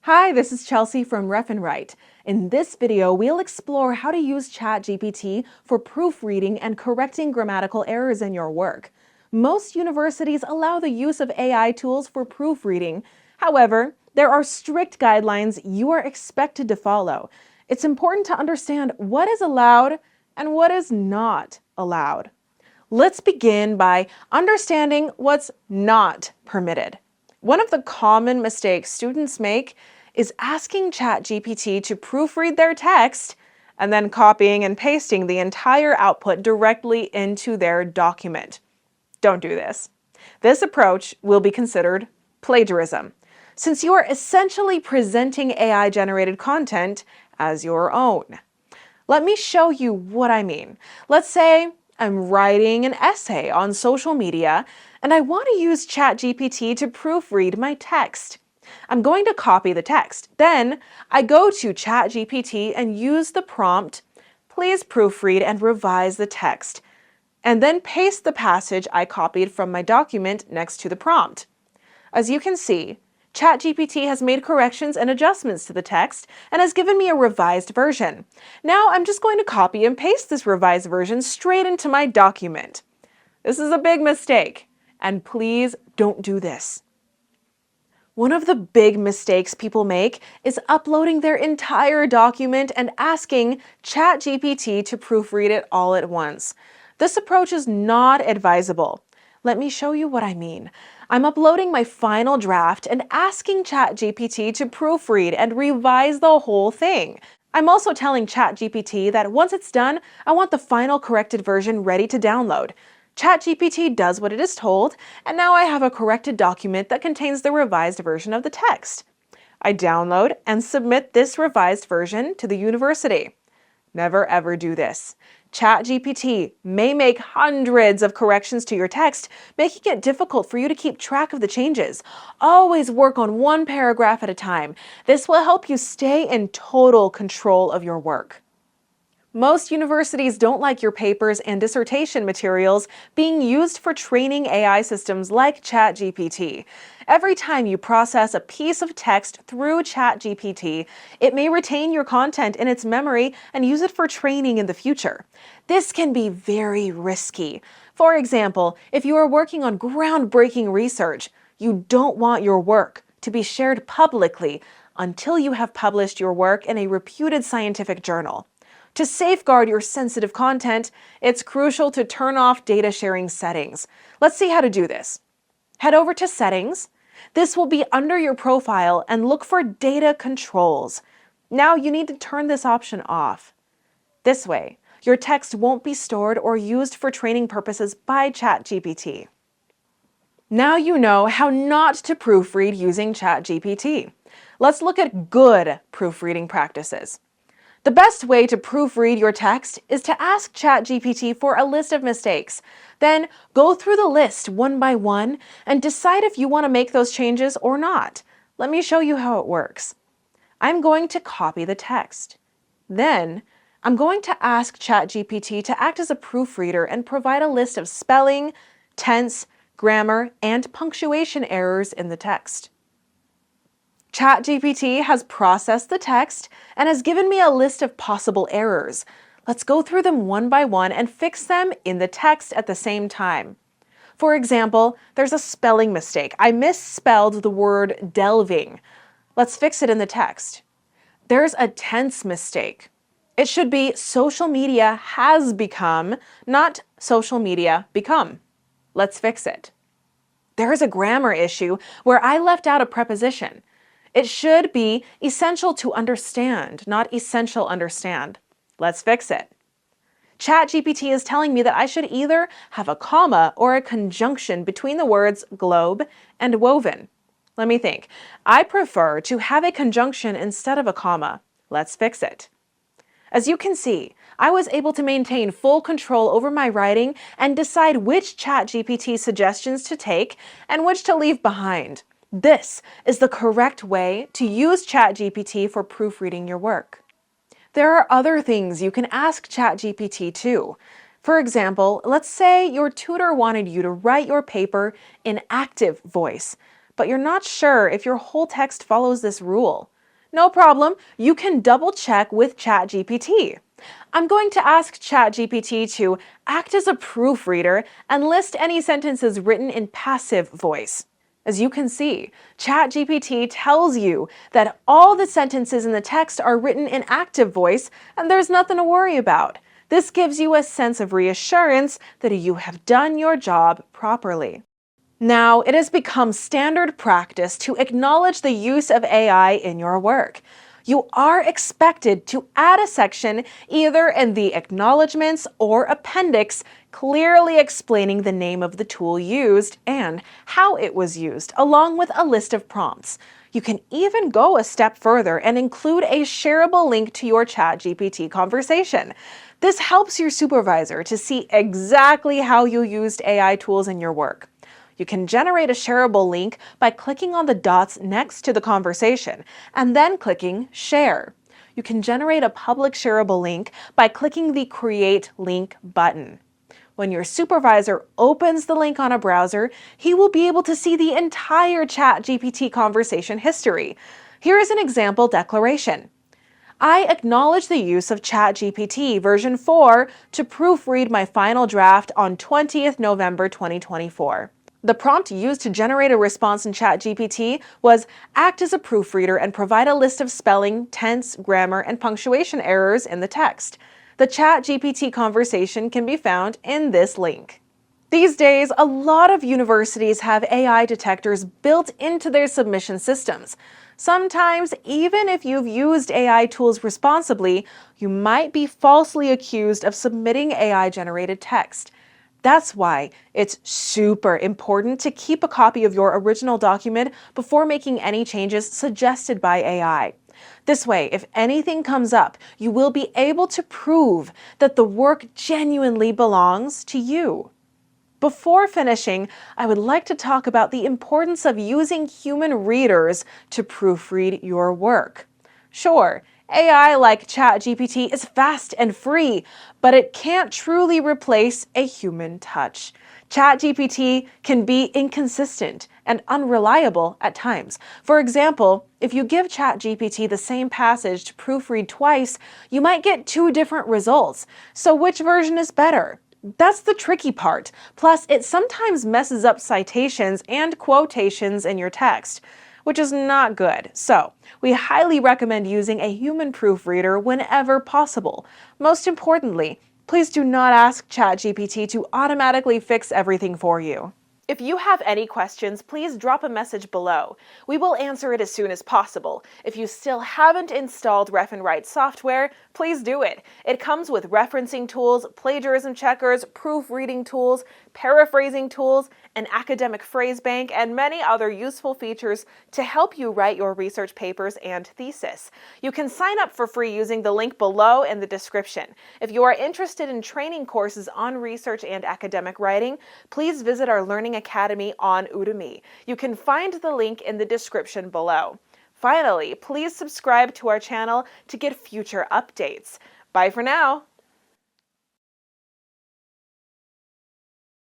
Hi, this is Chelsea from Ref and Write. In this video, we'll explore how to use ChatGPT for proofreading and correcting grammatical errors in your work. Most universities allow the use of AI tools for proofreading. However, there are strict guidelines you are expected to follow. It's important to understand what is allowed and what is not allowed. Let's begin by understanding what's not permitted. One of the common mistakes students make is asking ChatGPT to proofread their text and then copying and pasting the entire output directly into their document. Don't do this. This approach will be considered plagiarism, since you are essentially presenting AI-generated content as your own. Let me show you what I mean. Let's say I'm writing an essay on social media and I want to use ChatGPT to proofread my text. I'm going to copy the text. Then I go to ChatGPT and use the prompt, "Please proofread and revise the text," and then paste the passage I copied from my document next to the prompt. As you can see, ChatGPT has made corrections and adjustments to the text and has given me a revised version. Now I'm just going to copy and paste this revised version straight into my document. This is a big mistake, and please don't do this. One of the big mistakes people make is uploading their entire document and asking ChatGPT to proofread it all at once. This approach is not advisable. Let me show you what I mean. I'm uploading my final draft and asking ChatGPT to proofread and revise the whole thing. I'm also telling ChatGPT that once it's done, I want the final corrected version ready to download. ChatGPT does what it is told, and now I have a corrected document that contains the revised version of the text. I download and submit this revised version to the university. Never ever do this. ChatGPT may make hundreds of corrections to your text, making it difficult for you to keep track of the changes. Always work on one paragraph at a time. This will help you stay in total control of your work. Most universities don't like your papers and dissertation materials being used for training AI systems like ChatGPT. Every time you process a piece of text through ChatGPT, it may retain your content in its memory and use it for training in the future. This can be very risky. For example, if you are working on groundbreaking research, you don't want your work to be shared publicly until you have published your work in a reputed scientific journal. To safeguard your sensitive content, it's crucial to turn off data sharing settings. Let's see how to do this. Head over to Settings. This will be under your profile and look for Data Controls. Now you need to turn this option off. This way, your text won't be stored or used for training purposes by ChatGPT. Now you know how not to proofread using ChatGPT. Let's look at good proofreading practices. The best way to proofread your text is to ask ChatGPT for a list of mistakes. Then go through the list one by one and decide if you want to make those changes or not. Let me show you how it works. I'm going to copy the text. Then I'm going to ask ChatGPT to act as a proofreader and provide a list of spelling, tense, grammar, and punctuation errors in the text. ChatGPT has processed the text and has given me a list of possible errors. Let's go through them one by one and fix them in the text at the same time. For example, there's a spelling mistake. I misspelled the word delving. Let's fix it in the text. There's a tense mistake. It should be social media has become, not social media become. Let's fix it. There is a grammar issue where I left out a preposition. It should be essential to understand, not essential understand. Let's fix it. ChatGPT is telling me that I should either have a comma or a conjunction between the words globe and woven. Let me think. I prefer to have a conjunction instead of a comma. Let's fix it. As you can see, I was able to maintain full control over my writing and decide which ChatGPT suggestions to take and which to leave behind. This is the correct way to use ChatGPT for proofreading your work. There are other things you can ask ChatGPT too. For example, let's say your tutor wanted you to write your paper in active voice, but you're not sure if your whole text follows this rule. No problem, you can double check with ChatGPT. I'm going to ask ChatGPT to act as a proofreader and list any sentences written in passive voice. As you can see, ChatGPT tells you that all the sentences in the text are written in active voice and there's nothing to worry about. This gives you a sense of reassurance that you have done your job properly. Now, it has become standard practice to acknowledge the use of AI in your work. You are expected to add a section either in the acknowledgements or appendix clearly explaining the name of the tool used and how it was used, along with a list of prompts. You can even go a step further and include a shareable link to your ChatGPT conversation. This helps your supervisor to see exactly how you used AI tools in your work. You can generate a shareable link by clicking on the dots next to the conversation and then clicking Share. You can generate a public shareable link by clicking the Create Link button. When your supervisor opens the link on a browser, he will be able to see the entire ChatGPT conversation history. Here is an example declaration. I acknowledge the use of ChatGPT version 4 to proofread my final draft on 20th November 2024. The prompt used to generate a response in ChatGPT was act as a proofreader and provide a list of spelling, tense, grammar, and punctuation errors in the text. The ChatGPT conversation can be found in this link. These days, a lot of universities have AI detectors built into their submission systems. Sometimes, even if you've used AI tools responsibly, you might be falsely accused of submitting AI-generated text. That's why it's super important to keep a copy of your original document before making any changes suggested by AI. This way, if anything comes up, you will be able to prove that the work genuinely belongs to you. Before finishing, I would like to talk about the importance of using human readers to proofread your work. Sure, AI like ChatGPT is fast and free, but it can't truly replace a human touch. ChatGPT can be inconsistent and unreliable at times. For example, if you give ChatGPT the same passage to proofread twice, you might get two different results. So which version is better? That's the tricky part. Plus, it sometimes messes up citations and quotations in your text, which is not good. So, we highly recommend using a human proofreader whenever possible. Most importantly, please do not ask ChatGPT to automatically fix everything for you. If you have any questions, please drop a message below. We will answer it as soon as possible. If you still haven't installed Reference software, please do it. It comes with referencing tools, plagiarism checkers, proofreading tools, paraphrasing tools, an academic phrase bank, and many other useful features to help you write your research papers and thesis. You can sign up for free using the link below in the description. If you are interested in training courses on research and academic writing, please visit our Learning Academy on Udemy. You can find the link in the description below. Finally, please subscribe to our channel to get future updates. Bye for now.